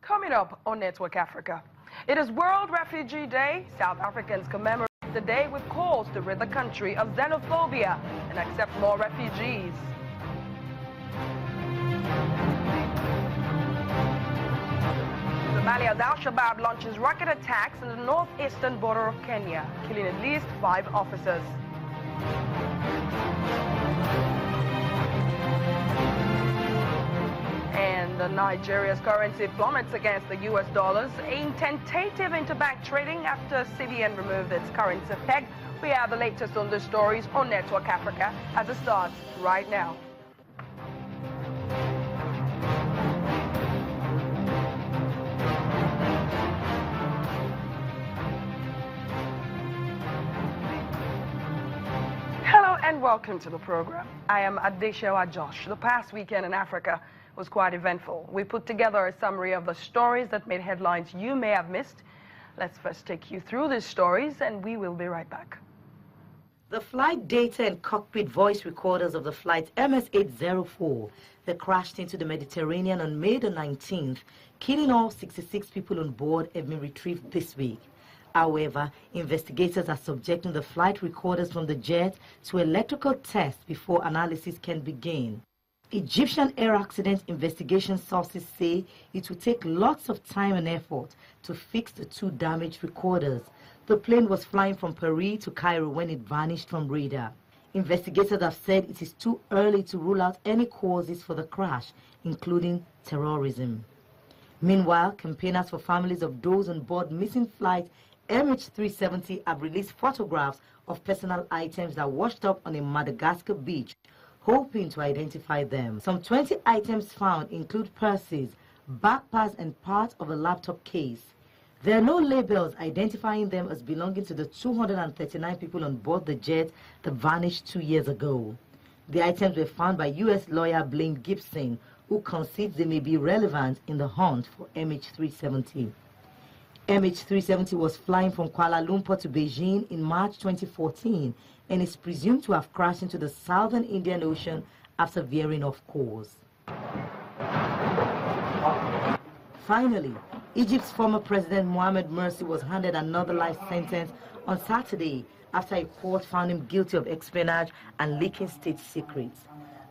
Coming up on Network Africa, it is World Refugee Day. South Africans commemorate the day with calls to rid the country of xenophobia and accept more refugees. Somalia's Al-Shabaab launches rocket attacks in the northeastern border of Kenya, killing at least 5 officers. And Nigeria's currency plummets against the US dollars, a tentative interbank trading after CBN removed its currency peg. We have the latest on the stories on Network Africa as it starts right now. Hello and welcome to the program. I am Ashore. The past weekend in Africa was quite eventful. We put together a summary of the stories that made headlines you may have missed. Let's first take you through these stories and we will be right back. The flight data and cockpit voice recorders of the flight MH370 that crashed into the Mediterranean on May the 19th, killing all 66 people on board, have been retrieved this week. However, investigators are subjecting the flight recorders from the jet to electrical tests before analysis can begin. Egyptian air accident investigation sources say it will take lots of time and effort to fix the 2 damaged recorders. The plane was flying from Paris to Cairo when it vanished from radar. Investigators have said it is too early to rule out any causes for the crash, including terrorism. Meanwhile, campaigners for families of those on board missing flight MH370 have released photographs of personal items that washed up on a Madagascar beach, hoping to identify them. Some 20 items found include purses, backpacks, and part of a laptop case. There are no labels identifying them as belonging to the 239 people on board the jet that vanished 2 years ago. The items were found by U.S. lawyer Blaine Gibson, who concedes they may be relevant in the hunt for MH370. MH370 was flying from Kuala Lumpur to Beijing in March 2014 and is presumed to have crashed into the southern Indian Ocean after veering off course. Finally, Egypt's former President Mohamed Morsi was handed another life sentence on Saturday after a court found him guilty of espionage and leaking state secrets.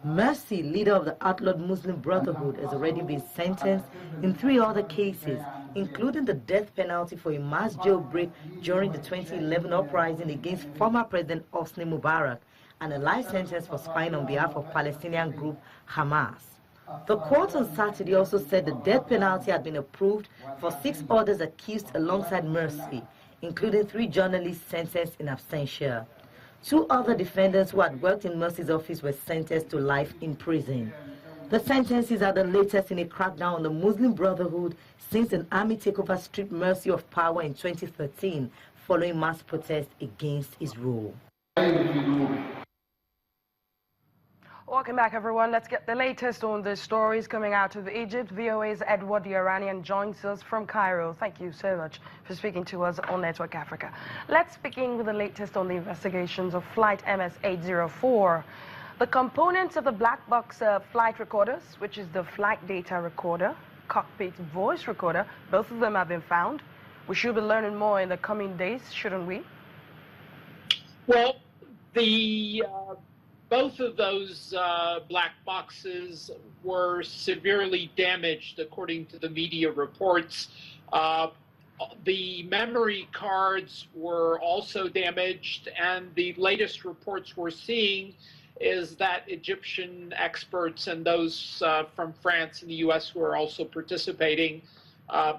Morsi, leader of the outlawed Muslim Brotherhood, has already been sentenced in 3 other cases, including the death penalty for a mass jailbreak during the 2011 uprising against former President Hosni Mubarak, and a life sentence for spying on behalf of Palestinian group Hamas. The court on Saturday also said the death penalty had been approved for 6 others accused alongside Morsi, including 3 journalists sentenced in absentia. 2 other defendants who had worked in Morsi's office were sentenced to life in prison. The sentences are the latest in a crackdown on the Muslim Brotherhood since an army takeover stripped Morsi of power in 2013 following mass protests against his rule. Welcome back, everyone. Let's get the latest on the stories coming out of Egypt. VOA's Edward Iranian joins us from Cairo. Thank you so much for speaking to us on Network Africa. Let's begin with the latest on the investigations of flight MS-804. The components of the black box flight recorders, which is the flight data recorder, cockpit voice recorder, both of them have been found. We should be learning more in the coming days, shouldn't we? Well, both of those black boxes were severely damaged, according to the media reports. The memory cards were also damaged, and the latest reports we're seeing is that Egyptian experts and those from France and the U.S. who are also participating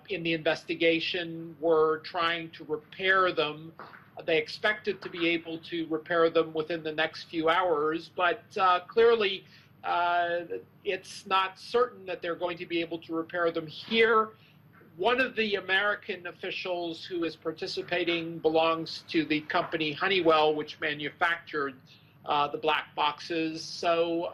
in the investigation were trying to repair them. They expected to be able to repair them within the next few hours, but clearly it's not certain that they're going to be able to repair them here. One of the American officials who is participating belongs to the company Honeywell, which manufactured the black boxes. So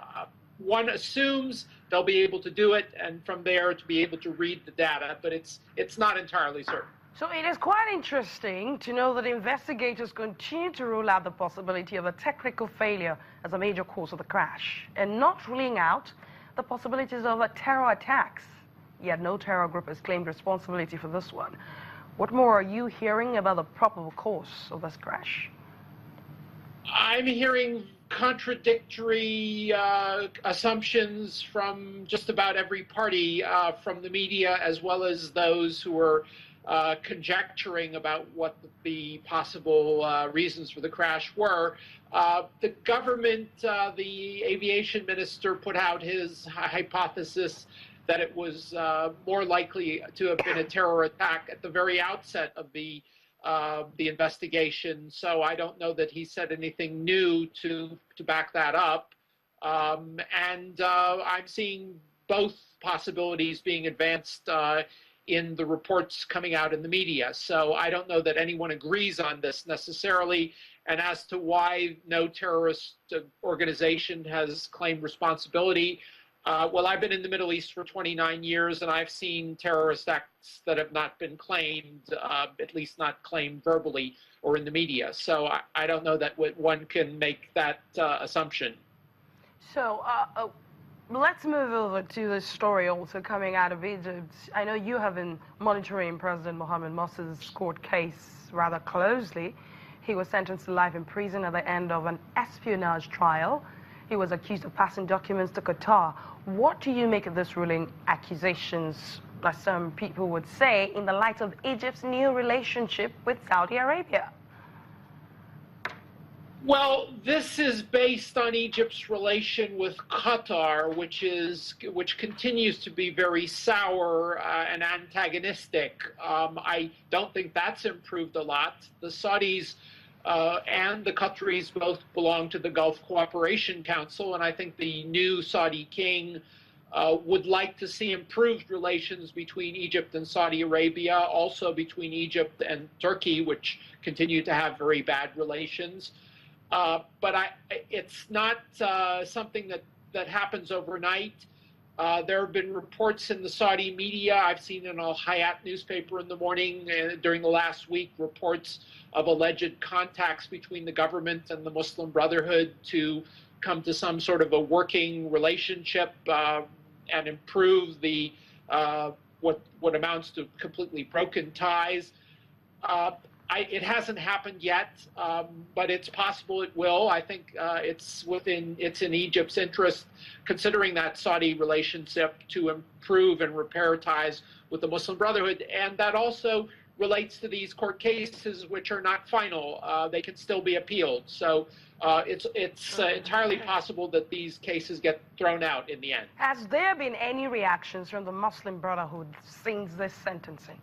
one assumes they'll be able to do it, and from there to be able to read the data, but it's not entirely certain. So it is quite interesting to know that investigators continue to rule out the possibility of a technical failure as a major cause of the crash and not ruling out the possibilities of terror attacks. yet no terror group has claimed responsibility for this one. What more are you hearing about the probable cause of this crash? I'm hearing contradictory assumptions from just about every party, from the media as well as those who are conjecturing about what the possible reasons for the crash were. The government, the aviation minister, put out his hypothesis that it was more likely to have been a terror attack at the very outset of the investigation. So I don't know that he said anything new to back that up. And I'm seeing both possibilities being advanced in the reports coming out in the media. So I don't know that anyone agrees on this necessarily. And as to why no terrorist organization has claimed responsibility, well, I've been in the Middle East for 29 years, and I've seen terrorist acts that have not been claimed, at least not claimed verbally or in the media. So I don't know that one can make that assumption. So let's move over to the story also coming out of Egypt. I know you have been monitoring President Mohamed Morsi's court case rather closely. He was sentenced to life in prison at the end of an espionage trial. He was accused of passing documents to Qatar. What do you make of this ruling accusations, as some people would say, in the light of Egypt's new relationship with Saudi Arabia? Well, this is based on Egypt's relation with Qatar, which continues to be very sour and antagonistic. I don't think that's improved a lot. The Saudis and the Qataris both belong to the Gulf Cooperation Council, and I think the new Saudi king would like to see improved relations between Egypt and Saudi Arabia, also between Egypt and Turkey, which continue to have very bad relations. But it's not something that happens overnight. There have been reports in the Saudi media. I've seen in Al Hayat newspaper in the morning during the last week reports of alleged contacts between the government and the Muslim Brotherhood to come to some sort of a working relationship and improve the what amounts to completely broken ties. It hasn't happened yet, but it's possible it will. I think it's in Egypt's interest, considering that Saudi relationship, to improve and repair ties with the Muslim Brotherhood, and that also relates to these court cases, which are not final. They can still be appealed. So it's entirely possible that these cases get thrown out in the end. Has there been any reactions from the Muslim Brotherhood since this sentencing?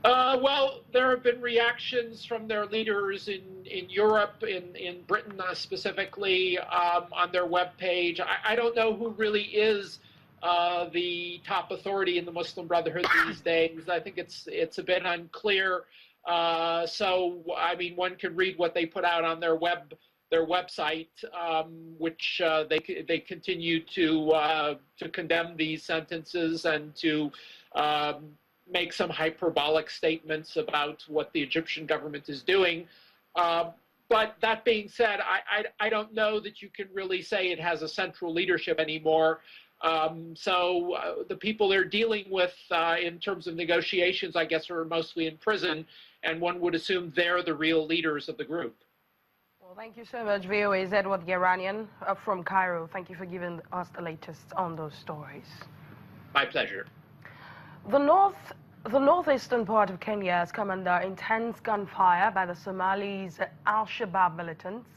Well, there have been reactions from their leaders in Europe, in Britain specifically, on their webpage. I don't know who really is the top authority in the Muslim Brotherhood these days. I think it's a bit unclear. So, I mean, one can read what they put out on their website, which they continue to condemn these sentences and to make some hyperbolic statements about what the Egyptian government is doing. But that being said, I don't know that you can really say it has a central leadership anymore. So the people they're dealing with in terms of negotiations, I guess, are mostly in prison, and one would assume they're the real leaders of the group. Well, thank you so much, VOA's Edward Yeranian from Cairo. Thank you for giving us the latest on those stories. My pleasure. The northeastern part of Kenya has come under intense gunfire by the Somalis' Al-Shabaab militants.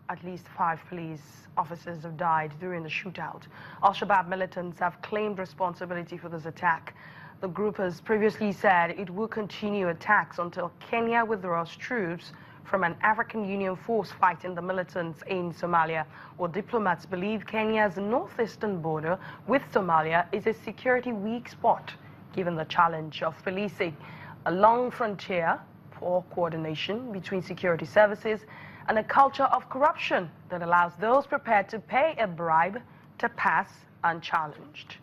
At least 5 police officers have died during the shootout. Al-Shabaab militants have claimed responsibility for this attack. The group has previously said it will continue attacks until Kenya withdraws troops from an African Union force fighting the militants in Somalia. Well, diplomats believe Kenya's northeastern border with Somalia is a security weak spot, given the challenge of policing a long frontier, poor coordination between security services, and a culture of corruption that allows those prepared to pay a bribe to pass unchallenged.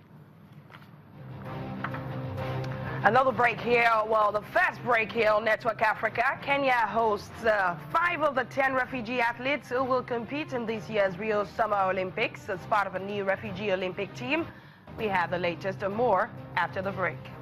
Another break here, well, the first break here on Network Africa. Kenya hosts 5 of the 10 refugee athletes who will compete in this year's Rio Summer Olympics as part of a new refugee Olympic team. We have the latest and more after the break.